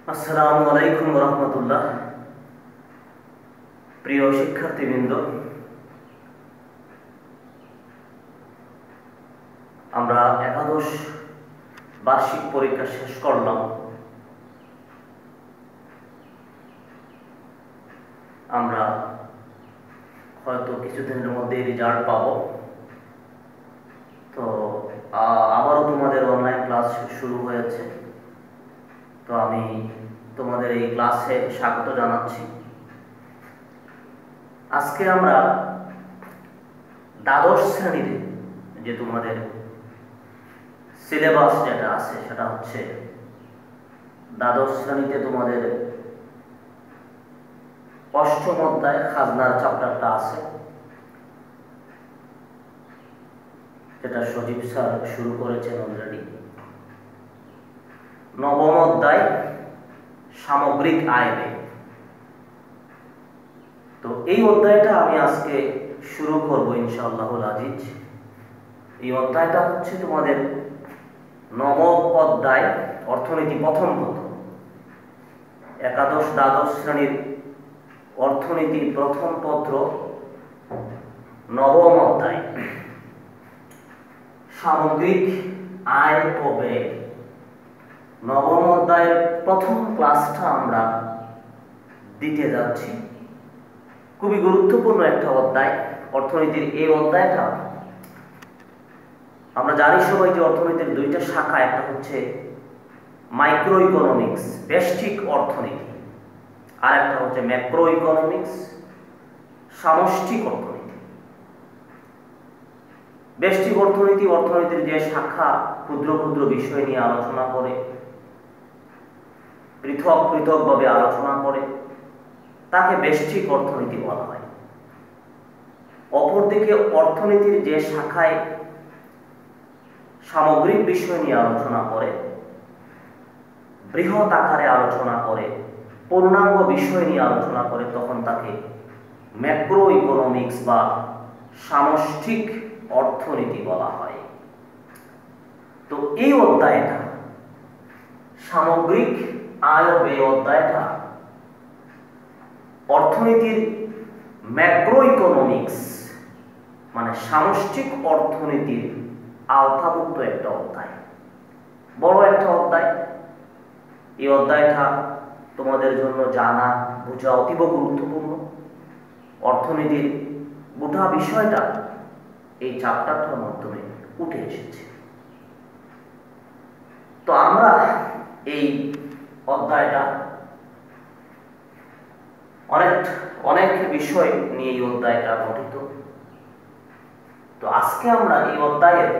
আসসালামু আলাইকুম রহমতুল্লাহ। প্রিয় শিক্ষার্থীবৃন্দ, আমরা একাদশ বার্ষিক পরীক্ষা শেষ করলাম। আমরা হয়তো কিছুদিনের মধ্যে রেজাল্ট পাবো। তো আবারও তোমাদের অনলাইন ক্লাস শুরু হয়েছে। তো আমি তোমাদের এই ক্লাসে স্বাগত জানাচ্ছি। আজকে আমরা দ্বাদশ শ্রেণীতে যে তোমাদের সিলেবাস যেটা আছে সেটা হচ্ছে দ্বাদশ শ্রেণীতে তোমাদের অষ্টম অধ্যায় খাজনার চ্যাপ্টারটা আছে, যেটা সজীব স্যার শুরু করেছেন অলরেডি। নবম অধ্যায় সামগ্রিক আয় ব্যয়। তো এই অধ্যায়টা আমি আজকে শুরু করব ইনশাআল্লাহুল আজিজ। এই অধ্যায়টা হচ্ছে তোমাদের নবম অধ্যায় অর্থনীতি প্রথম পত্র, একাদশ দ্বাদশ শ্রেণীর অর্থনীতি প্রথম পত্র নবম অধ্যায় সামগ্রিক আয় ও ব্যয়। নবম অধ্যায়ের প্রথম ক্লাসটা আমরা দিতে যাচ্ছি। খুবই গুরুত্বপূর্ণ একটা অধ্যায় অর্থনীতির এই অধ্যায়টা। আমরা জানি সবাই যে অর্থনীতির দুইটা শাখা, একটা হচ্ছে মাইক্রো ইকোনমিক্স ব্যষ্টিক অর্থনীতি, আর একটা হচ্ছে ম্যাক্রো ইকোনমিক্স সামষ্টিক অর্থনীতি। ব্যষ্টিক অর্থনীতি অর্থনীতির যে শাখা ক্ষুদ্র ক্ষুদ্র বিষয় নিয়ে আলোচনা করে, পৃথক পৃথকভাবে আলোচনা করে, তাকে ব্যষ্টিক অর্থনীতি বলা হয়। অপরদিকে অর্থনীতির যে শাখায় সামগ্রিক বিষয় নিয়ে আলোচনা করে, বৃহৎ আকারে আলোচনা করে, পূর্ণাঙ্গ বিষয় নিয়ে আলোচনা করে, তখন তাকে ম্যাক্রো ইকোনমিক্স বা সামষ্টিক অর্থনীতি বলা হয়। তো এই অধ্যায়টা সামগ্রিক আয় ও ব্যয় অধ্যায়টা অর্থনীতির ম্যাক্রো ইকোনমিক্স মানে সামষ্টিক অর্থনীতির আওতাভুক্ত একটা অধ্যায়, বড় একটা অধ্যায়। এই অধ্যায়টা তোমাদের জন্য জানা বোঝা অতীব গুরুত্বপূর্ণ। অর্থনীতির গোটা বিষয়টা এই চ্যাপ্টারটার মাধ্যমে উঠে এসেছে। তো আমরা এই অধ্যায়টা অনেক বিষয় নিয়ে এই অধ্যায়টা গঠিত। তো আজকে আমরা এই অধ্যায়ের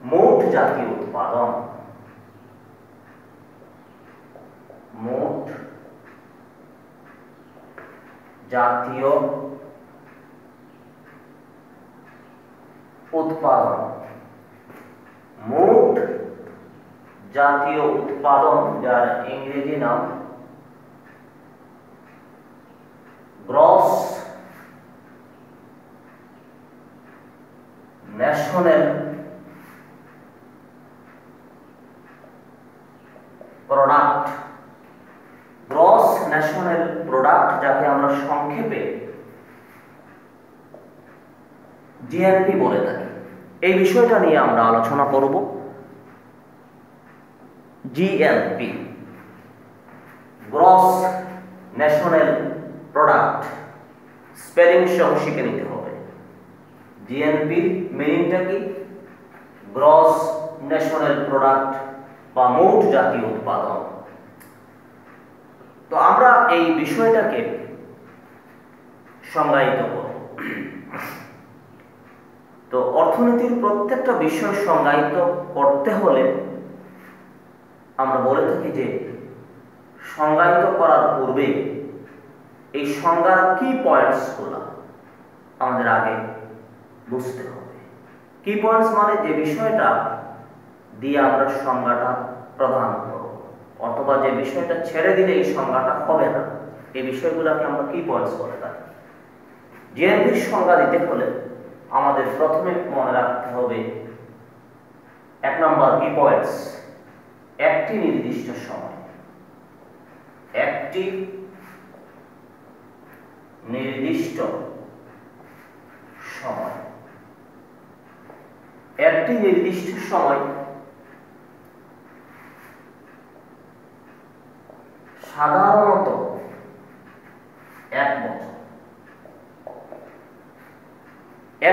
মোট জাতীয় উৎপাদন, মোট জাতীয় উৎপাদন, মোট জাতীয় উৎপাদন, যার ইংরেজি নাম gross national product. Gross national product, যাকে আমরা সংক্ষেপে জিএনপি বলে থাকি, এই বিষয়টা নিয়ে আমরা আলোচনা করব। GNP, gross national product, spelling সহ শিখে নিতে হবে। জিএনপির মিনিংটা কি? গ্রস ন্যাশনাল প্রোডাক্ট বা মোট জাতীয় উৎপাদন। তো আমরা এই বিষয়টাকে সংজ্ঞায়িত করব। তো অর্থনীতির প্রত্যেকটা বিষয় সংজ্ঞায়িত করতে হলে আমরা বলে থাকি যে সংজ্ঞায়িত করার পূর্বে এই সংজ্ঞার কি পয়েন্টসগুলো আমাদের আগে বুঝতে হবে। কি পয়েন্টস মানে যে বিষয়টা দিয়ে আমরা সংজ্ঞাটা প্রদান করব, অথবা যে বিষয়টা ছেড়ে দিলে এই সংজ্ঞাটা হবে না, এই বিষয়গুলোকে আমরা কি পয়েন্টস বলে থাকি। জিএনপির সংজ্ঞা দিতে হলে আমাদের প্রথমে মনে রাখতে হবে এক নম্বর কি পয়েন্টস, একটি নির্দিষ্ট সময়, একটি নির্দিষ্ট সময়, একটি নির্দিষ্ট সময় সাধারণত 1 বছর।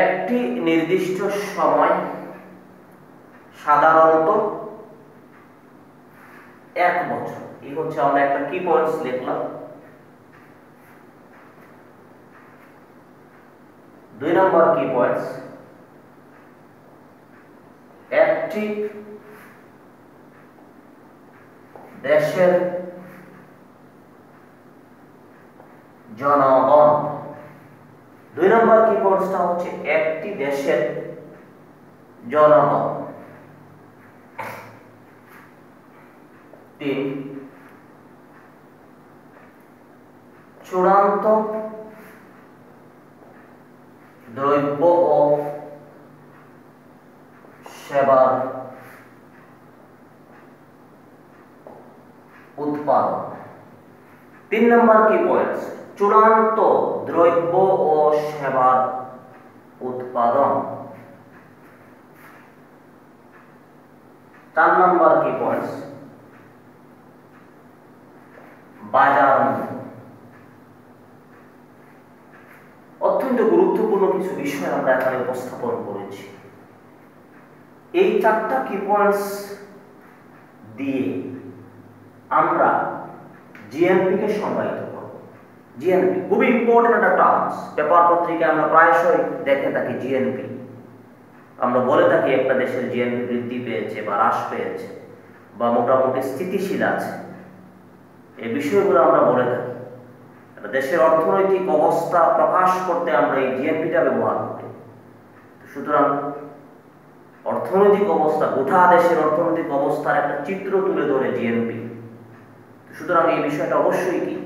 একটি নির্দিষ্ট সময় সাধারণত 1 বছর। এই হচ্ছে আমরা একটা কি পয়েন্টস লিখলাম। 2 নম্বর কি পয়েন্টস, একটি দেশের জনগণ। 2 নম্বর কি পয়েন্টসটা হচ্ছে একটি দেশের জনগণ। 3 চূড়ান্ত দ্রব্য ও সেবার উৎপাদন। 3 নম্বর কি পয়েন্টস, চূড়ান্ত দ্রব্য ও সেবার উৎপাদন। 4 নম্বর কি পয়েন্টস, বাজার মূল্য। অত্যন্ত গুরুত্বপূর্ণ কিছু বিষয় আমরা এখানে উপস্থাপন করেছি। এই 4টা কি পয়েন্টস দিয়ে আমরা জিএনপি কে সংজ্ঞায়িত করব। জিএনপি খুবই ইম্পর্টেন্ট একটা টার্মস, পেপার পত্রিকায় আমরা প্রায়শই দেখে থাকি জিএনপি। আমরা বলে থাকি একটা দেশের জিএনপি বৃদ্ধি পেয়েছে বা হ্রাস পেয়েছে বা মোটামুটি স্থিতিশীল আছে। এই বিষয়গুলো আমরা বলে থাকি। একটা দেশের অর্থনৈতিক অবস্থা প্রকাশ করতে আমরা এই জিএনপিটা ব্যবহার করি। সুতরাং অর্থনৈতিক অবস্থা, গোটা দেশের অর্থনৈতিক অবস্থার একটা চিত্র তুলে ধরে জিএনপি। সুতরাং এই বিষয়টা অবশ্যই কি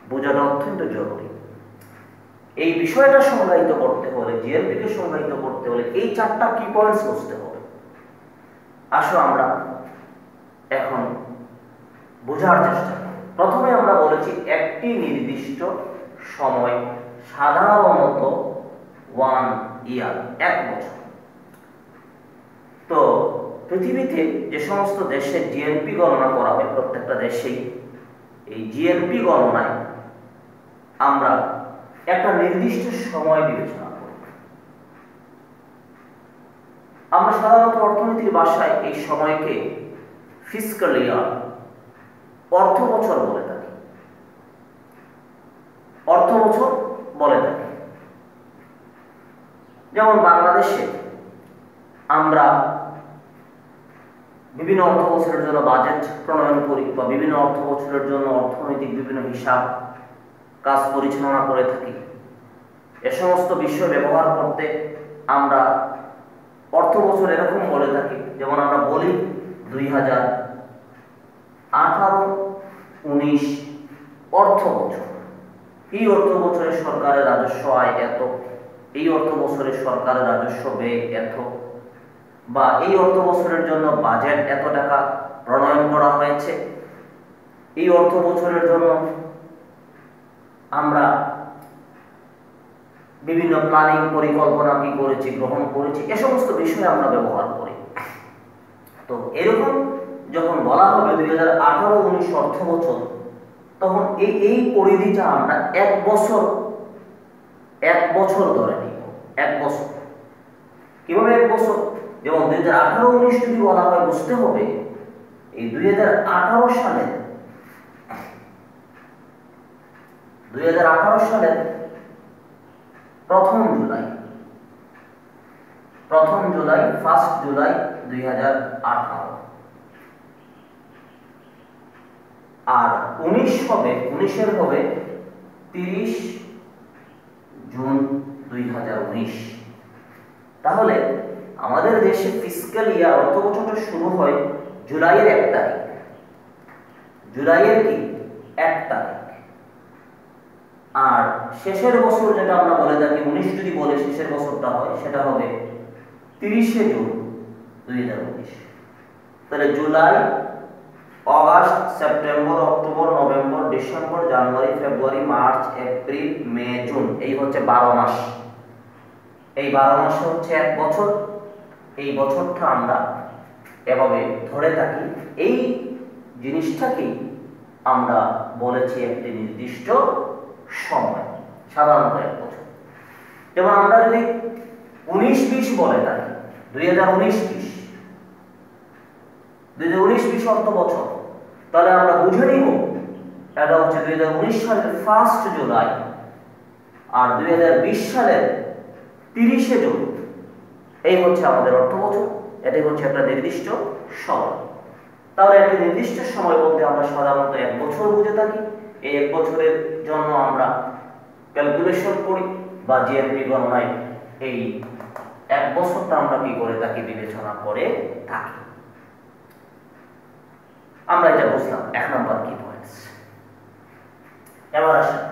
বোঝানো অত্যন্ত জরুরি। এই বিষয়টা সংজ্ঞায়িত করতে হলে, জিএনপি কে সংজ্ঞায়িত করতে হলে এই 4টা কি পয়েন্টস বুঝতে হবে। আসো আমরা এখন বোঝার চেষ্টা করি। প্রথমে আমরা বলেছি একটি নির্দিষ্ট সময় সাধারণত 1 ইয়ার, 1 বছর। তো পৃথিবীতে যে সমস্ত দেশে জিএনপি গণনা করা হয়, প্রত্যেকটা দেশেই এই জিএনপি গণনায় আমরা একটা নির্দিষ্ট সময় বিবেচনা করি। আমরা সাধারণত অর্থনীতির ভাষায় এই সময়কে ফিসক্যাল ইয়ার, অর্থ বছর বলে থাকি। অর্থ বছর বলে থাকি। যেমন বাংলাদেশে আমরা বিভিন্ন অর্থ বছরের জন্য বাজেট প্রণয়ন করি বা বিভিন্ন অর্থ বছরের জন্য অর্থনৈতিক বিভিন্ন হিসাব কাজ পরিচালনা করে থাকি। এ সমস্ত বিষয় ব্যবহার করতে আমরা অর্থ বছর এরকম বলে থাকি। যেমন আমরা বলি 2018-19 অর্থ বছর। এই অর্থ বছরে সরকারের রাজস্ব আয় এত, এই অর্থ বছরে সরকারের রাজস্ব ব্যয় এত, বা এই অর্থ বছরের জন্য বাজেট এত টাকা প্রণয়ন করা হয়েছে, এই অর্থ বছরের জন্য আমরা বিভিন্ন প্ল্যানিং পরিকল্পনা কি করেছি, গ্রহণ করেছি, এ সমস্ত বিষয় আমরা ব্যবহার করি। তো এরকম যখন বলা হবে 2018-19 অর্থ বছর, তখন এই পরিধিটা আমরা 1 বছর ধরে নিব। 1 বছর কিভাবে 1 বছর? যেমন 2018-19 যদি বলা হয়, বুঝতে হবে এই 2018 সালের 1 জুলাই 1 জুলাই 2018, আর 19 হবে 30 জুন 2019। তাহলে আমাদের দেশে ফিসক্যাল ইয়ার, অর্থ বছরটা শুরু হয় জুলাইয়ের 1 তারিখ। জুলাইয়ের কি 1 তারিখ। আর শেষের বছর যেটা আমরা বলে থাকি, 19 যদি বলে শেষের বছরটা হয়, সেটা হবে 30 জুন 2019। তাহলে July, August, September, October, November, December, January, February, March, April, May, June, এই হচ্ছে 12 মাস। এই 12 মাসে হচ্ছে 1 বছর। এই বছরটা আমরা এভাবে ধরে থাকি। এই জিনিসটাকে আমরা বলেছি একটি নির্দিষ্ট সময়, সাধারণত 1 বছর। যেমন আমরা যদি 19-20 বলে থাকি, 2019-20 অর্থ বছর, তাহলে আমরা বুঝে নিব এটা হচ্ছে 2019 সালের 1 জুলাই আর 2020 সালের 30 জুন। এই হচ্ছে আমাদের অর্থ বছর। এটাই হচ্ছে একটা নির্দিষ্ট সময়। তাহলে একটা নির্দিষ্ট সময় বলতে আমরা সাধারণত 1 বছর বুঝে থাকি। এই 1 বছরের জন্য আমরা ক্যালকুলেশন করি বা জিএনপি গণনায় এই 1 বছরটা আমরা কি করে থাকি, বিবেচনা করে থাকি। আমরা এটা বুঝলাম 1 নম্বর কি পয়েন্টস। এবার আসেন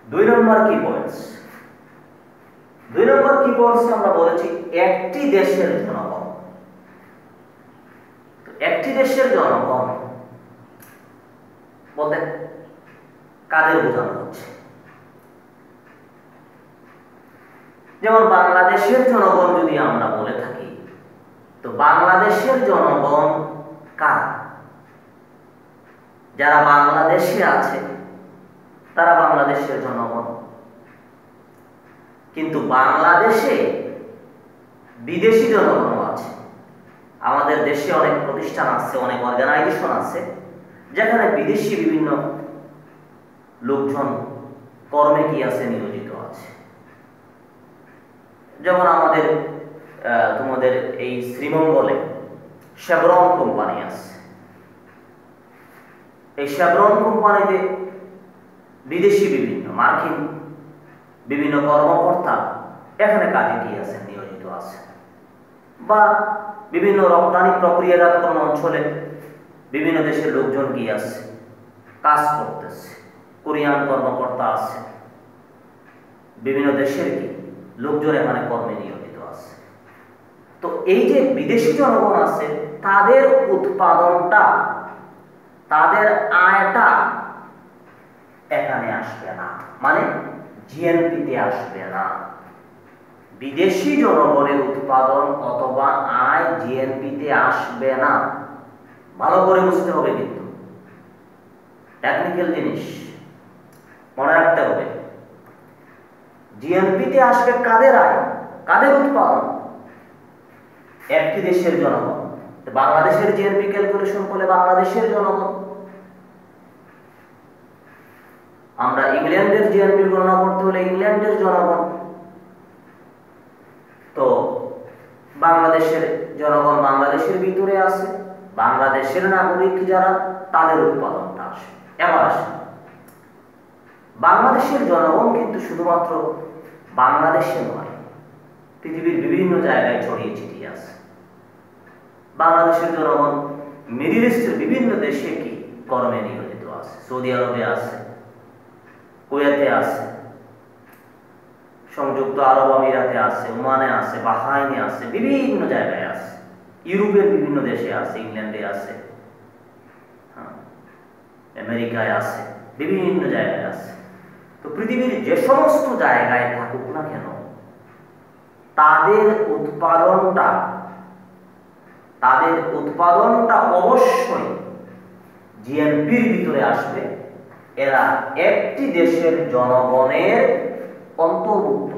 2 নম্বর কি পয়েন্টস। 2 নম্বর কি পয়েন্টস আমরা বলেছি একটি দেশের জনগণ। একটি দেশের জনগণ বলতে কাদের বোঝানো হচ্ছে? যেমন বাংলাদেশের জনগণ যদি আমরা বলে থাকি, তো বাংলাদেশের জনগণ কারা? যারা বাংলাদেশে আছে তারা বাংলাদেশের জনগণ। কিন্তু বাংলাদেশে বিদেশি জনগণ আছে। আমাদের দেশে অনেক প্রতিষ্ঠান আছে, অনেক অর্গানাইজেশন আছে যেখানে বিদেশি বিভিন্ন লোকজন কর্মে কি আছে, নিয়োজিত আছে। যেমন আমাদের তোমাদের এই শ্রীমঙ্গলে শেভরন কোম্পানি আছে। এই শেভরন কোম্পানিতে বিদেশি বিভিন্ন মার্কিন বিভিন্ন কর্মকর্তা এখানে কাজে কি আছে, নিয়োজিত আছে। বা বিভিন্ন রপ্তানি প্রক্রিয়াজাতকরণ অঞ্চলে বিভিন্ন দেশের লোকজন কি আছে, কাজ করতেছে। কোরিয়ান কর্মকর্তা আছে, বিভিন্ন দেশের কি লোকজন এখানে কর্মে নিয়োজিত আছে। তো এই যে বিদেশি জনগণ আছে, তাদের উৎপাদনটা, তাদের আয়টা এখানে আসবে না, মানে জিএনপিতে আসবে না। বিদেশি জনগণের উৎপাদন অথবা আয় জিএনপিতে আসবে না। ভালো করে বুঝতে হবে, কিন্তু টেকনিক্যাল জিনিস মনে রাখতে হবে। জিএনপিতে আসবে কাদের আয়, কাদের উৎপাদন? একটি দেশের জনগণ। বাংলাদেশের জিএনপি ক্যালকুলেশন করলে বাংলাদেশের জনগণ। আমরা ইংল্যান্ডের জিএনপি গণনা করতে হলে ইংল্যান্ডের জনগণ। তো বাংলাদেশের জনগণ বাংলাদেশের ভিতরে আছে, বাংলাদেশের নাগরিক যারা, তাদের উৎপাদনটা আসে। এবার আসে বাংলাদেশের জনগণ কিন্তু শুধুমাত্র বাংলাদেশে নয়, পৃথিবীর বিভিন্ন জায়গায় ছড়িয়ে ছিটিয়ে আছে। বাংলাদেশের জনগণ মিডল ইস্টের বিভিন্ন দেশে কি কর্মে নিয়োজিত আছে। সৌদি আরবে আছে, কুয়েতে আছে, সংযুক্ত আরব আমিরাতে আছে, ওমানে আছে, বাহরাইনে আছে, বিভিন্ন জায়গায় আছে। ইউরোপের বিভিন্ন দেশে আছে, ইংল্যান্ডে আছে, আমেরিকায় আছে, বিভিন্ন জায়গায় আছে। তো পৃথিবীর যে সমস্ত জায়গায় থাকুক না কেন, তাদের উৎপাদনটা অবশ্যই জিএনপির ভিতরে আসবে। এরা একটি দেশের জনগণের অন্তর্ভুক্ত।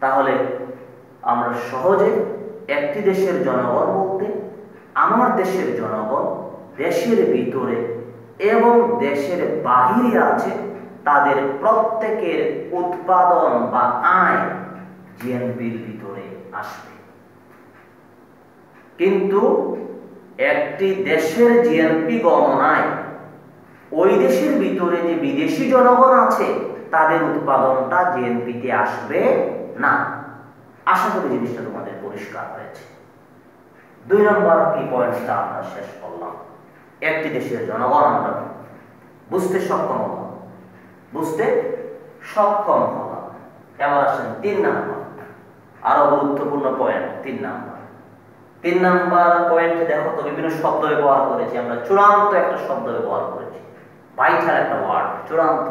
তাহলে আমরা সহজে একটি দেশের জনগণ বলতে আমার দেশের জনগণ দেশের ভিতরে এবং দেশের বাহিরে আছে, তাদের প্রত্যেকের উৎপাদন বা আয় জিএনপির ভিতরে আসবে। কিন্তু একটি দেশের জিএনপি গণনায় ওই দেশের ভিতরে যে বিদেশি জনগণ আছে তাদের উৎপাদনটা জিএনপিতে আসবে না। আশা করি জিনিসটা তোমাদের পরিষ্কার হয়েছে। 2 নম্বর কি পয়েন্টটা আমরা শেষ করলাম। একটি দেশের জনগণ আমরা বুঝতে সক্ষম হলাম। এবার আসেন 3 নম্বর, আরো গুরুত্বপূর্ণ পয়েন্ট 3 নম্বর। তিন নাম্বার পয়েন্টে দেখো তো বিভিন্ন শব্দ ব্যবহার করেছি আমরা, চূড়ান্ত একটা শব্দ ব্যবহার করেছি, ভাইটাল একটা ওয়ার্ড চূড়ান্ত।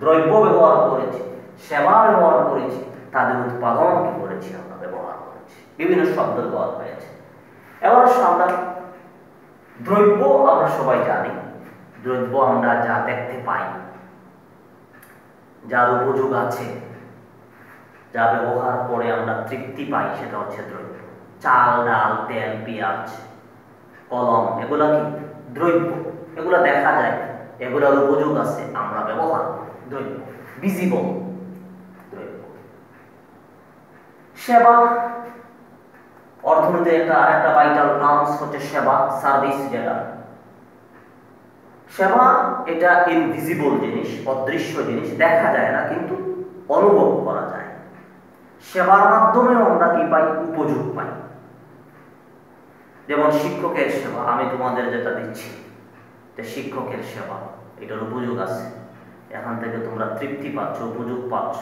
দ্রব্য ব্যবহার করেছি, সেবা ব্যবহার করেছি, তাদের উৎপাদন কি করেছি আমরা ব্যবহার করেছি, বিভিন্ন শব্দ ব্যবহার হয়েছে। এবার আমরা দ্রব্য আমরা সবাই জানি, দ্রব্য আমরা যা দেখতে পাই, যার উপযোগ আছে, যা ব্যবহার করে আমরা তৃপ্তি পাই, সেটা হচ্ছে দ্রব্য। চাল, ডাল, তেল, পেঁয়াজ, কলম, এগুলা কি দ্রব্য, এগুলা দেখা যায়, এগুলার উপযোগ আছে, আমরা ব্যবহার করি, দ্রব্য, ভিজিবল দ্রব্য। সেবা, অর্থনীতির আরেকটা ভাইটাল টার্মস হচ্ছে সেবা, সার্ভিস। যেটা সেবা, এটা ইনভিজিবল জিনিস, অদৃশ্য জিনিস, দেখা যায় না কিন্তু অনুভব করা যায়। সেবার মাধ্যমে আমরা কি পাই? উপযোগ পাই। যেমন শিক্ষকের সেবা, আমি তোমাদের যেটা দিচ্ছি, শিক্ষকের সেবা, এটার উপযোগ আছে, এখান থেকে তোমরা তৃপ্তি পাচ্ছ, উপযোগ পাচ্ছ।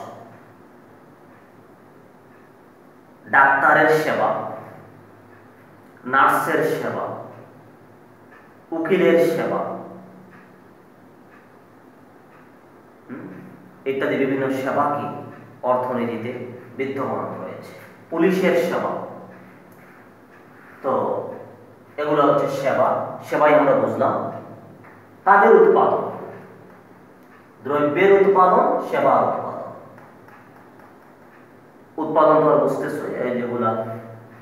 ডাক্তারের সেবা, নার্সের সেবা, উকিলের সেবা ইত্যাদি বিভিন্ন সেবা কি অর্থনীতিতে বিদ্যমান রয়েছে। পুলিশের সেবা, তো এগুলো হচ্ছে সেবা। সেবাই আমরা বুঝলাম তাদের উৎপাদন, দ্রব্যের উৎপাদন, সেবার উৎপাদন। উৎপাদন তো বুঝতেছো, এই যেগুলা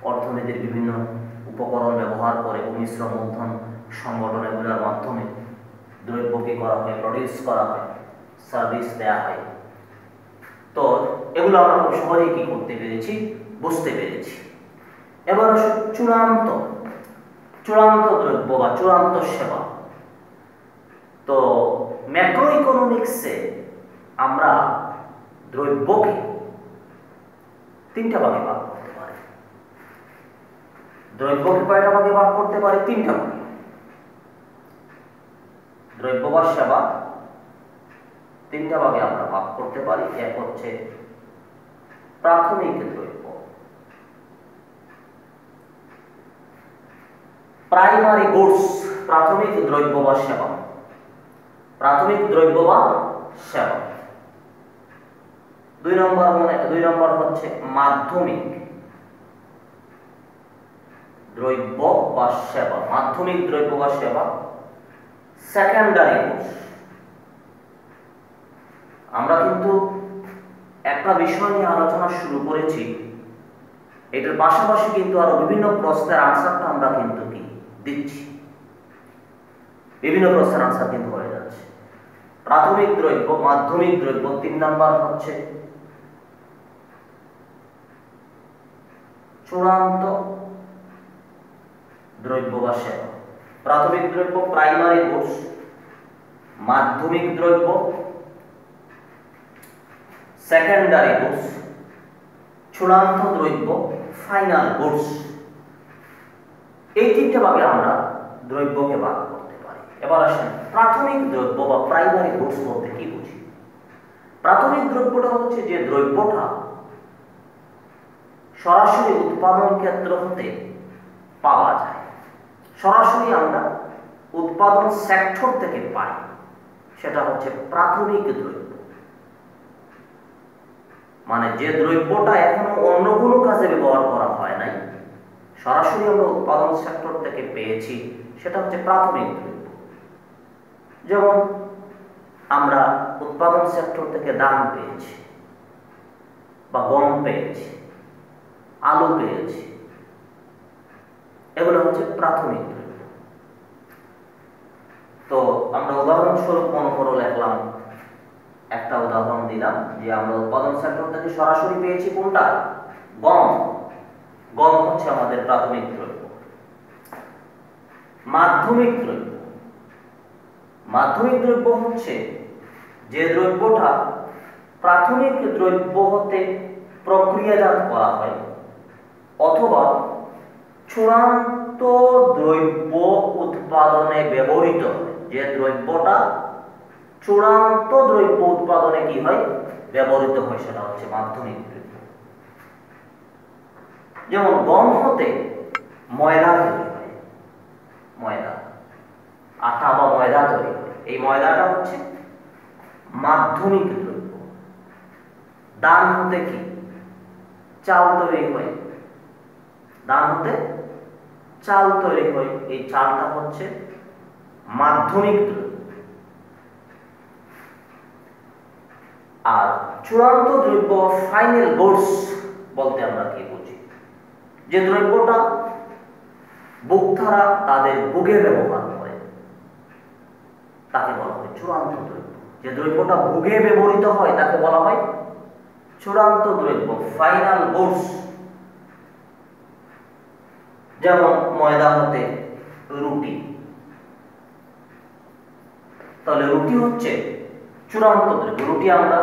অর্থনীতির বিভিন্ন উপকরণ ব্যবহার করে মিশ্র মূলধন সংগঠন, এগুলোর মাধ্যমে দ্রব্য কি করা হয়? প্রডিউস করা হয়, সার্ভিস দেয়া হয়। তো এগুলো আমরা খুব সহজেই কি করতে পেরেছি? বুঝতে পেরেছি। এবার চূড়ান্ত দ্রব্য বা চূড়ান্ত সেবা। তো ম্যাক্রো ইকোনমিক্সে আমরা দ্রব্যকে তিনটা ভাগে ভাগ করতে পারি। দ্রব্যকে কয়টা ভাগে ভাগ করতে পারি? তিনটা ভাগে। দ্রব্য বা সেবা তিনটা ভাগে আমরা ভাগ করতে পারি। এক হচ্ছে প্রাথমিক দ্রব্য, প্রাইমারি গুডস, প্রাথমিক দ্রব্য বা সেবা, প্রাথমিক দ্রব্য বা সেবা। দুই নম্বর হচ্ছে মাধ্যমিক দ্রব্য বা সেবা, মাধ্যমিক দ্রব্য বা সেবা, সেকেন্ডারি গুডস। আমরা কিন্তু একটা বিষয় নিয়ে আলোচনা শুরু করেছি, এটার পাশাপাশি কিন্তু আরো বিভিন্ন প্রশ্নের আনসারটা আমরা কিন্তু কি দিচ্ছি, বিভিন্ন প্রশ্নের আনসার কিন্তু হয়ে যাচ্ছে। প্রাথমিক দ্রব্য, মাধ্যমিক দ্রব্য, তিন নাম্বার হচ্ছে চূড়ান্ত দ্রব্য বা সেবা। প্রাথমিক দ্রব্য প্রাইমারি গুডস, মাধ্যমিক দ্রব্য সেকেন্ডারি গুডস, চূড়ান্ত দ্রব্য ফাইনাল গুডস। এই তিনটে ভাগে আমরা দ্রব্যকে ভাগ করতে পারি। এবার আসেন প্রাথমিক দ্রব্য বা প্রাইমারি গুডস বলতে কি বুঝি? প্রাথমিক দ্রব্যটা হচ্ছে যে দ্রব্যটা সরাসরি উৎপাদন ক্ষেত্র হতে পাওয়া যায়, সরাসরি আমরা উৎপাদন সেক্টর থেকে পাই, সেটা হচ্ছে প্রাথমিক দ্রব্য। মানে যে দ্রব্যটা এখনো অন্য কোনো কাজে ব্যবহার করা হয় নাই, সরাসরি আমরা উৎপাদন সেক্টর থেকে পেয়েছি, সেটা হচ্ছে প্রাথমিক দ্রব্য। যেমন আমরা উৎপাদন সেক্টর থেকে ধান পেয়েছি, বা গম পেয়েছি, আলু পেয়েছি, এগুলো হচ্ছে প্রাথমিক দ্রব্য। তো আমরা উদাহরণস্বরূপ মনে করে লিখলাম, একটা উদাহরণ দিলাম যে আমরা উৎপাদন সেক্টর থেকে সরাসরি পেয়েছি কোনটা? গম। গম হচ্ছে আমাদের প্রাথমিক দ্রব্য। মাধ্যমিক দ্রব্য, মাধ্যমিক দ্রব্য হচ্ছে যে দ্রব্যটা প্রাথমিক দ্রব্য হতে প্রক্রিয়াজাত করা হয় অথবা চূড়ান্ত দ্রব্য উৎপাদনে ব্যবহৃত হয়। যে দ্রব্যটা চূড়ান্ত দ্রব্য উৎপাদনে কি হয়? ব্যবহৃত হয়, সেটা হচ্ছে মাধ্যমিক দ্রব্য। যেমন গম হতে ময়দা তৈরি হয়, ময়দা, আটা বা ময়দা তৈরি হয়। এই ময়দাটা হচ্ছে মাধ্যমিক দ্রব্য। ধান হতে কি চাল তৈরি হয়, ধান হতে চাল তৈরি হয়। এই চালটা হচ্ছে মাধ্যমিক দ্রব্য। আর চূড়ান্ত দ্রব্য, ফাইনাল গুডস বলতে আমরা কি বুঝি? যে দ্রব্যটা ভোক্তারা তাদের ভোগে ব্যবহার করে তাকে বলা হয় চূড়ান্ত দ্রব্য। যে দ্রব্যটা ভোগে ব্যবহৃত হয় তাকে বলা হয় চূড়ান্ত দ্রব্য, ফাইনাল গুডস। যেমন ময়দা হতে রুটি, তাহলে রুটি হচ্ছে চূড়ান্ত দ্রব্য। রুটি আমরা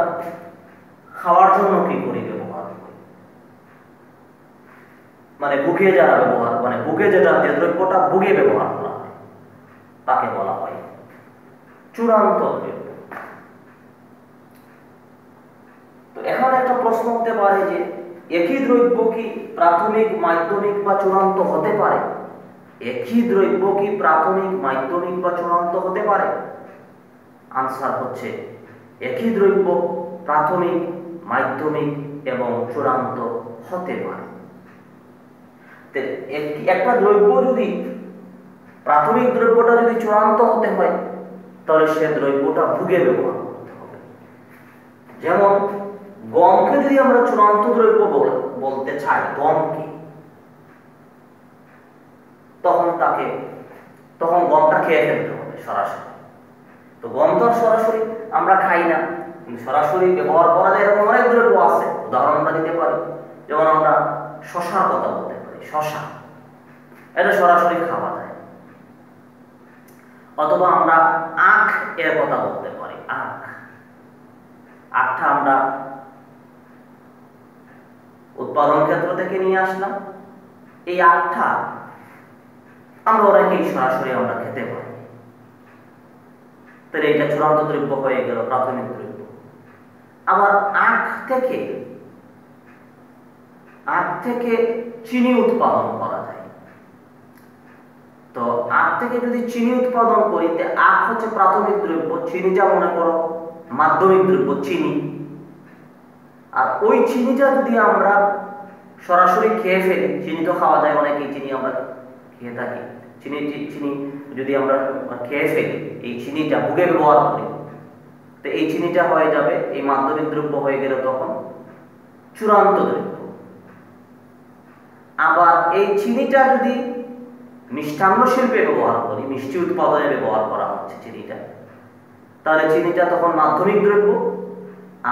খাওয়ার জন্য কি করি? ব্যবহার করি, মানে ভোগে যারা ব্যবহার, মানে ভোগে যেটা, যে দ্রব্যটা ভোগে ব্যবহার করা হয় তাকে বলা হয় চূড়ান্ত দ্রব্য। তো এখন একটা প্রশ্ন হতে পারে যে একই দ্রব্য কি প্রাথমিক, মাধ্যমিক বা চূড়ান্ত হতে পারে? একই দ্রব্য কি প্রাথমিক, মাধ্যমিক বা চূড়ান্ত হতে পারে? আনসার হচ্ছে একই দ্রব্য প্রাথমিক, মাধ্যমিক এবং চূড়ান্ত হতে পারে। একটা দ্রব্য যদি, প্রাথমিক দ্রব্যটা যদি চূড়ান্ত হতে হয় তাহলে সে দ্রব্যটা ভোগে ব্যবহার করতে হবে। যেমন গমকে যদি আমরা চূড়ান্ত দ্রব্য বলতে চাই, গমকে, তখন গমটা খেয়ে ফেলতে হবে সরাসরি। তো গম তো সরাসরি আমরা খাই না, কিন্তু সরাসরি ব্যবহার করা যায় এরকম অনেক দ্রব্য আছে। উদাহরণ আমরা দিতে পারি, যেমন আমরা শশার কথা বলতে পারি। শশা এটা সরাসরি খাওয়া যায়। অথবা আমরা আখ এর কথা বলতে পারি। আখটা আমরা উৎপাদন ক্ষেত্র থেকে নিয়ে আসলাম। এই আখটা আমরা অনেকেই সরাসরি আমরা খেতে পারি। তাহলে এটা চূড়ান্ত দ্রব্য হয়ে গেল, প্রাথমিক দ্রব্য। আবার আখ থেকে চিনি উৎপাদন করা যায়। তো আখ থেকে যদি চিনি উৎপাদন করি, আখ হচ্ছে প্রাথমিক দ্রব্য, চিনিটা মনে করো মাধ্যমিক দ্রব্য, চিনি। আর ওই চিনিটা যদি আমরা সরাসরি খেয়ে ফেলি, চিনি তো খাওয়া যায়, অনেকেই চিনি আমরা খেয়ে থাকি। চিনি যদি আমরা খেয়ে ফেলি, এই চিনিটা ভোগে ব্যবহার করি, তো এই চিনিটা হয়ে যাবে, এই মাধ্যমিক দ্রব্য হয়ে গেল তখন চূড়ান্ত দ্রব্য। আবার এই চিনিটা যদি মিষ্টান্ন শিল্পে ব্যবহার করি, মিষ্টি উৎপাদনে ব্যবহার করা হচ্ছে চিনিটা, তাহলে চিনিটা তখন মাধ্যমিক দ্রব্য,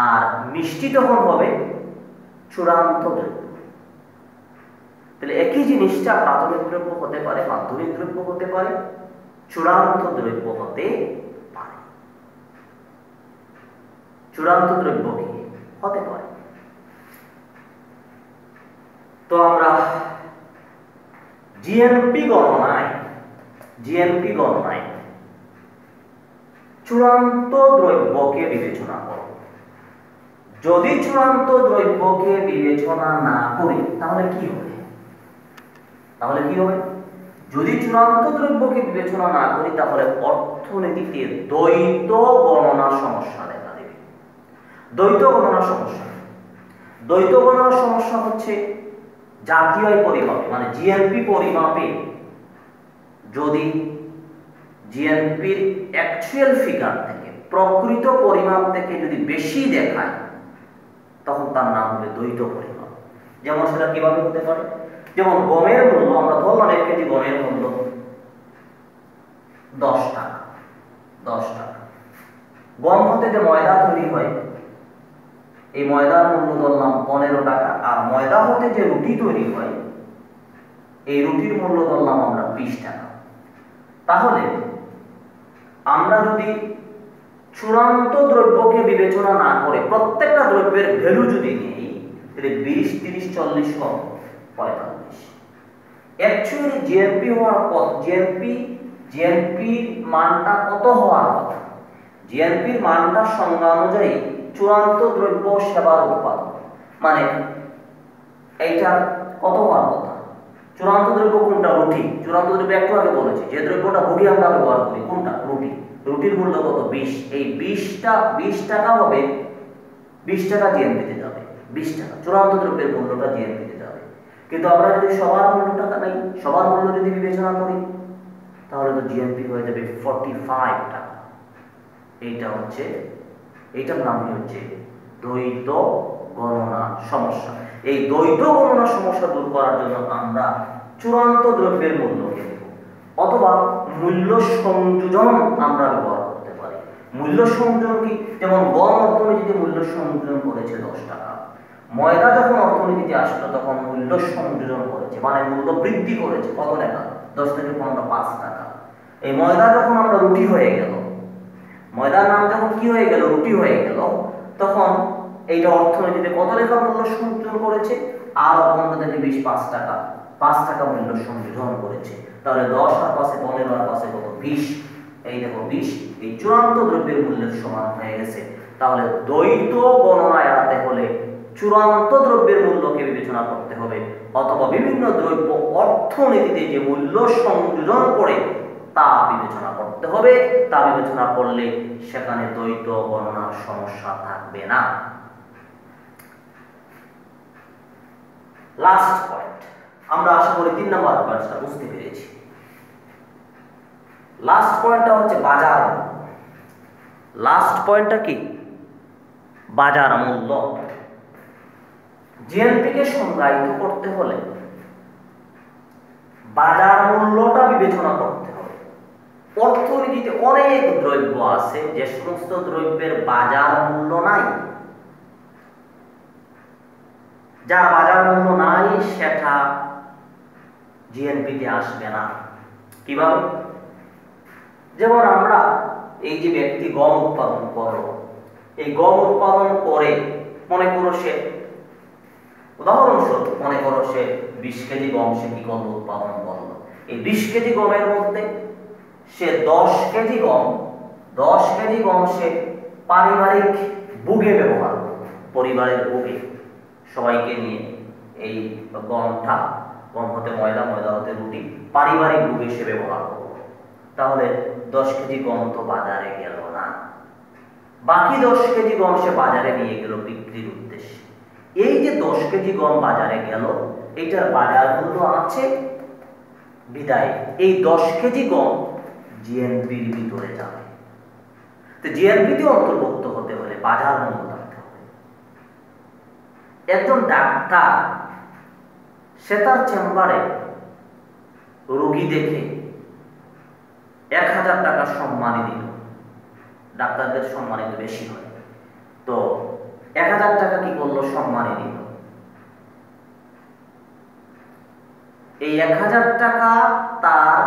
আর মিষ্টি তখন হবে চূড়ান্ত দ্রব্য। তাহলে একই জিনিসটা প্রাথমিক দ্রব্য হতে পারে, মাধ্যমিক দ্রব্য হতে পারে, চূড়ান্ত দ্রব্য হতে পারে। চূড়ান্ত দ্রব্য কি হতে পারে? তো আমরা জিএনপি গণনায় চূড়ান্ত দ্রব্যকে বিবেচনা করব। যদি চূড়ান্ত দ্রব্যকে বিবেচনা না করি তাহলে কি হবে? যদি চূড়ান্ত দ্রব্যকে বিবেচনা না করি তাহলে অর্থনীতিতে দ্বৈত গণনা সমস্যা দেখা দেবে। দ্বৈত গণনা সমস্যা হচ্ছে জাতীয় পরিমাপে, মানে জিএনপি পরিমাপে যদি জিএনপির অ্যাকচুয়াল ফিগার থেকে, প্রকৃত পরিমাপ থেকে যদি বেশি দেখায় তখন তার নাম হবে দ্বৈত পরিমাপ। যেমন সেটা কিভাবে হতে পারে? যেমন গমের মূল্য, আমরা ধরলাম 1 কেজি গমের মূল্য 10 টাকা। গম হতে যে ময়দা তৈরি হয়, এই ময়দার মূল্য ধরলাম 15 টাকা। আর ময়দা হতে যে রুটি তৈরি হয়, এই রুটির মূল্য ধরলাম আমরা 20 টাকা। তাহলে আমরা যদি চূড়ান্ত দ্রব্যকে বিবেচনা না করে প্রত্যেকটা দ্রব্যের ভ্যালু যদি নেই, তাহলে 20, 30, 40 কম 45। অ্যাকচুয়ালি জিএনপি হওয়ার পর জিএনপি মানটা কত হওয়ার কথা? জিএনপির মানটা সংজ্ঞা অনুযায়ী চূড়ান্ত দ্রব্য সেবার উৎপাদন, মানে এইটা কত হওয়ার কথা? চূড়ান্ত দ্রব্য কোনটা? রুটি। চূড়ান্ত দ্রব্য একটু আগে বলেছি, যে দ্রব্যটা ভোগী আমরা ব্যবহার করি কোনটা? রুটি। রুটির মূল্য কত? 20। এই 20 টাকা হবে, 20 টাকা জিএনপিতে যাবে, 20 টাকা চূড়ান্ত দ্রব্যের মূল্যটা জিএনপিতে যাবে। কিন্তু আমরা যদি সবার মূল্য টাকা নাই, সবার মূল্য যদি বিবেচনা করি, তাহলে তো জিএনপি হয়ে যাবে 45 টাকা। এইটার নামই হচ্ছে দ্বৈত গণনা সমস্যা। এই দ্বৈত গণনা সমস্যা দূর করার জন্য আমরা চূড়ান্ত দ্রব্যের মূল্য অথবা মূল্য সংযোজন আমরা ব্যবহার করতে পারি। মূল্য সংযোজন কি? যেমন গম অর্থনীতিতে মূল্য সংযোজন করেছে 10 টাকা, ময়দা যখন অর্থনীতিতে আসলো তখন মূল্য সংযোজন করেছে, মানে মূল্য বৃদ্ধি করেছে কত টাকা? 10 থেকে 15, 5 টাকা। এই ময়দা যখন আমরা রুটি হয়ে গেল, ময়দার নাম যখন কি হয়ে গেল? রুটি হয়ে গেল, তখন এইটা অর্থনীতিতে কত টাকা মূল্য সংযোজন করেছে? আর 15 থেকে 20, 5 টাকা, 5 টাকা মূল্য সংযোজন করেছে। তাহলে 10 আর 5 15 আর 5 কত? 20। এই দেখো 20 এই চূড়ান্ত দ্রব্যের মূল্যের সমান হয়ে গেছে। তাহলে দ্বৈত গণনা এড়াতে হলে চূড়ান্ত দ্রব্যের মূল্যকে বিবেচনা করতে হবে, অথবা বিভিন্ন দ্রব্য অর্থনীতিতে যে মূল্য সংযোজন করে তা বিবেচনা করতে হবে। তা বিবেচনা করলে সেখানে দ্বৈত গণনার সমস্যা থাকবে না। লাস্ট পয়েন্ট, আমরা আশা করি 3 নম্বর পয়েন্টটা বুঝতে পেরেছি। লাস্ট পয়েন্টটা হচ্ছে বাজার। লাস্ট পয়েন্টটা কি? বাজার মূল্য। জিএনপি কে সংজ্ঞায়িত করতে হলে বাজার মূল্যটা বিবেচনা করতে হবে। অর্থনীতিতে অনেক দ্রব্য আছে যে সমস্ত দ্রব্যের বাজার মূল্য নাই। যার বাজার মূল্য নাই সেটা জিএনপিতে আসবে না। কিভাবে? যেমন আমরা এই যে ব্যক্তি গম উৎপাদন করলো, এই গম উৎপাদন করে মনে করো সে, উদাহরণস্বরূপ মনে করো সে 20 কেজি গম সে কি করলো? উৎপাদন করলো। এই 20 কেজি গমের মধ্যে সে 10 কেজি গম সে পারিবারিক ভোগে ব্যবহার করলো, পরিবারের ভোগে সবাইকে নিয়ে এই গম হতে ময়দা, ময়দা হতে রুটি, পারিবারিক ভোগে সে ব্যবহার করলো। তাহলে 10 কেজি গম তো বাজারে গেল না, বাকি 10 কেজি গম সে বাজারে নিয়ে গেল বিক্রির উদ্দেশ্যে। এই যে 10 কেজি গম বাজারে গেল, এটার বাজার মূল্য আছে বিদায় এই 10 কেজি গম জিএনপির ভিতরে যাবে। তো জিএনপিতে অন্তর্ভুক্ত হতে হলে বাজার মূল্য থাকতে হবে। একজন ডাক্তার সে তার চেম্বারে রোগী দেখে 1000 টাকা সম্মানী দিল, ডাক্তারদের সম্মানী তো বেশি হয়, তো 1000 টাকা কি করলো? সম্মানী দিল। এই 1000 টাকা তার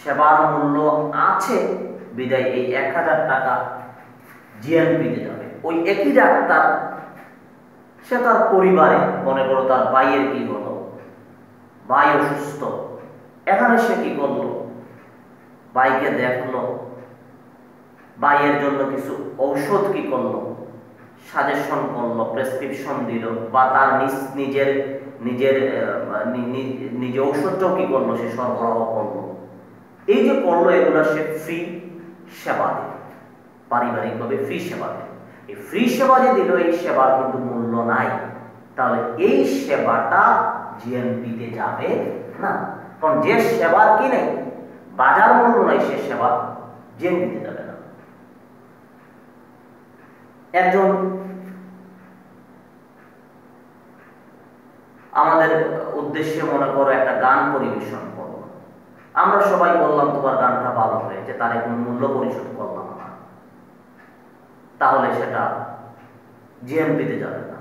সেবার মূল্য আছে বিদায় এই 1000 টাকা জিএনপিতে যাবে। ওই একই ডাক্তার সে তার পরিবারে, মনে করো তার ভাইয়ের কি হলো, ভাই অসুস্থ, এখানে সে কি করলো? ভাইকে দেখলো, ভাইয়ের জন্য কিছু ঔষধ কি করলো? সাজেশন করলো, প্রেসক্রিপশন দিল, বা তার নিজে ঔষধটাও কি করলো? সে সরবরাহ করলো। এই যে করলো, এগুলো সে ফ্রি সেবা দিল, পারিবারিকভাবে ফ্রি সেবা দিল। এই ফ্রি সেবা যে দিল, এই সেবার কিন্তু মূল্য নাই। তাহলে এই সেবাটা জিএনপিতে যাবে না, কারণ যে সেবার কি নেই, বাজার মূল্য নাই, সে সেবা জিএনপিতে যাবে না। একজন আমাদের উদ্দেশ্যে মনে করো একটা গান পরিবেশন করলো, আমরা সবাই বললাম তোমার গানটা ভালো হয়েছে, তার কোনো মূল্য পরিশোধ করলাম না, তাহলে সেটা জিএনপিতে যাবে না।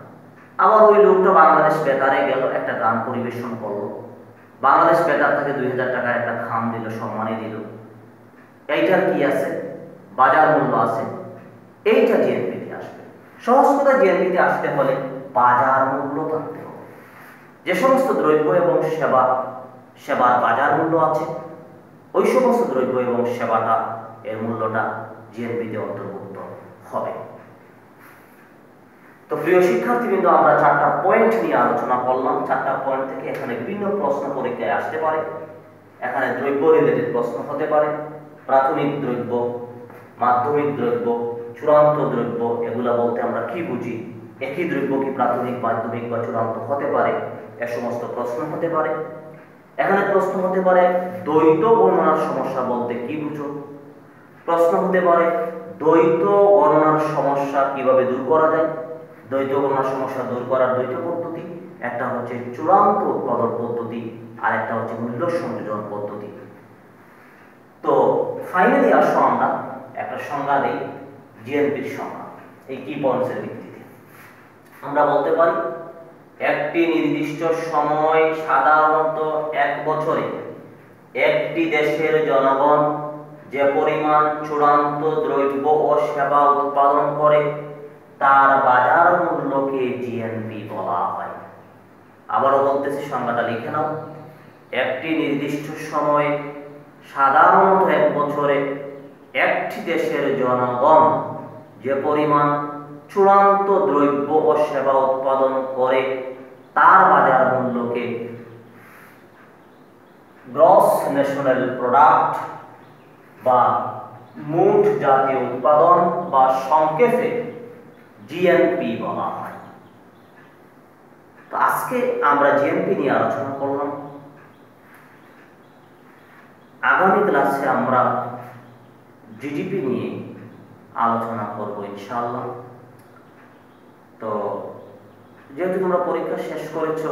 আবার ওই লোকটা বাংলাদেশ বেতারে গেল, একটা গান পরিবেশন করলো, বাংলাদেশ বেতার থেকে 2000 টাকা একটা খাম দিল, সম্মানী দিল, এইটার কি আছে? বাজার মূল্য আছে, এইটা জিএনপিতে আসবে। সহজ কথা, জিএনপিতে আসতে হলে বাজার মূল্য থাকতে হবে। যে সমস্ত দ্রব্য এবং সেবার বাজার মূল্য আছে, ওই সমস্ত দ্রব্য এবং সেবাটা এর মূল্যটা জিএনপিতে অন্তর্ভুক্ত হবে। তো প্রিয় শিক্ষার্থীবৃন্দ, আমরা 4টা পয়েন্ট নিয়ে আলোচনা করলাম। 4টা পয়েন্ট থেকে এখানে বিভিন্ন প্রশ্ন পরীক্ষায় আসতে পারে। এখানে দ্রব্য রিলেটেড প্রশ্ন হতে পারে, প্রাথমিক দ্রব্য, মাধ্যমিক দ্রব্য, চূড়ান্ত দ্রব্য, এগুলা বলতে আমরা কি বুঝি, একই দ্রব্য কি প্রাথমিক, মাধ্যমিক বা চূড়ান্ত হতে পারে, এ সমস্ত প্রশ্ন হতে পারে। এখানে প্রশ্ন হতে পারে দ্বৈত গণনার সমস্যা বলতে কি বুঝো। প্রশ্ন হতে পারে দ্বৈত গণনার সমস্যা কিভাবে দূর করা যায়। দ্বৈত গণনার সমস্যা দূর করার দুইটা পদ্ধতি, একটা হচ্ছে চূড়ান্ত উৎপাদন পদ্ধতি আর একটা হচ্ছে মূল্য সংযোজন পদ্ধতি। তো ফাইনালি আসো আমরা একটা সংজ্ঞা দেই, জিএনপির সংজ্ঞা। এই কি পয়েন্টসের ভিত্তিতে আমরা বলতে পারি একটি নির্দিষ্ট সময়, সাধারণত 1 বছরে একটি দেশের জনগণ যে পরিমাণ চূড়ান্ত দ্রব্য ও সেবা উৎপাদন করে তার বাজার মূল্যকে জিএনপি বলা হয়। আবারও বলতেছি, সংজ্ঞাটা লিখে নাও। একটি নির্দিষ্ট সময়ে, সাধারণত 1 বছরে একটি দেশের জনগণ যে পরিমাণ চূড়ান্ত দ্রব্য ও সেবা উৎপাদন করে তার বাজার মূল্যকে গ্রস ন্যাশনাল প্রোডাক্ট বা মোট জাতীয় উৎপাদন বা সংক্ষেপে জিএনপি বলা হয়। তো আজকে আমরা জিএনপি নিয়ে আলোচনা করলাম। আগামী ক্লাসে আমরা জিডিপি নিয়ে আলোচনা করব ইনশাআল্লাহ। তো যেহেতু তোমরা পরীক্ষা শেষ করেছ,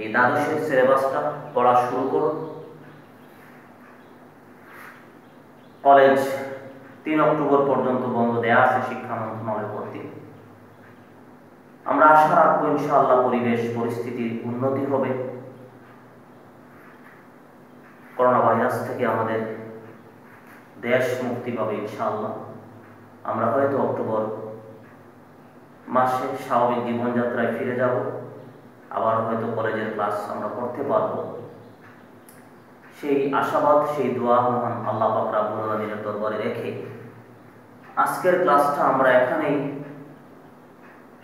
এই দ্বাদশের সিলেবাসটা পড়া শুরু করো। কলেজ 3 অক্টোবর পর্যন্ত বন্ধ দেয়া আছে শিক্ষা মন্ত্রণালয় কর্তৃক। আমরা আশা রাখবো ইনশাআল্লাহ পরিবেশ পরিস্থিতির উন্নতি হবে, করোনা ভাইরাস থেকে আমাদের দেশ মুক্তি পাবে ইনশাআল্লাহ। আমরা হয়তো অক্টোবর মাসে স্বাভাবিক জীবনযাত্রায় ফিরে যাব, আবার হয়তো কলেজের ক্লাস আমরা করতে পারবো। সেই আশাবাদ, সেই দোয়া মহান আল্লাহ পাক রব্বুল আলামিনের দরবারে রেখে আজকের ক্লাসটা আমরা এখানেই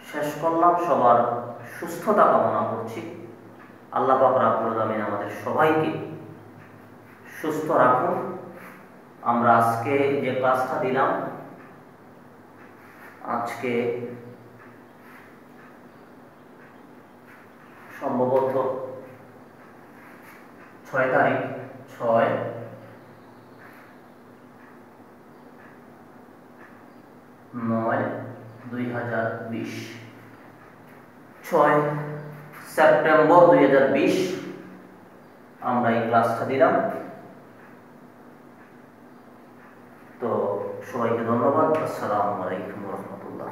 শেষ করলাম। সবার সুস্থতা কামনা করছি। আল্লাহ পাক রব্বুল আলামিন আমাদের সবাইকে সুস্থ রাখুন। আমরা আজকে যে ক্লাসটা দিলাম, আজকে সম্ভবত 6 তারিখ, 6/9/2020, 6 সেপ্টেম্বর 2020 আমরা এই ক্লাসটা দিলাম। তো সবাইকে ধন্যবাদ। আসসালামু আলাইকুম ওয়া রাহমাতুল্লাহ।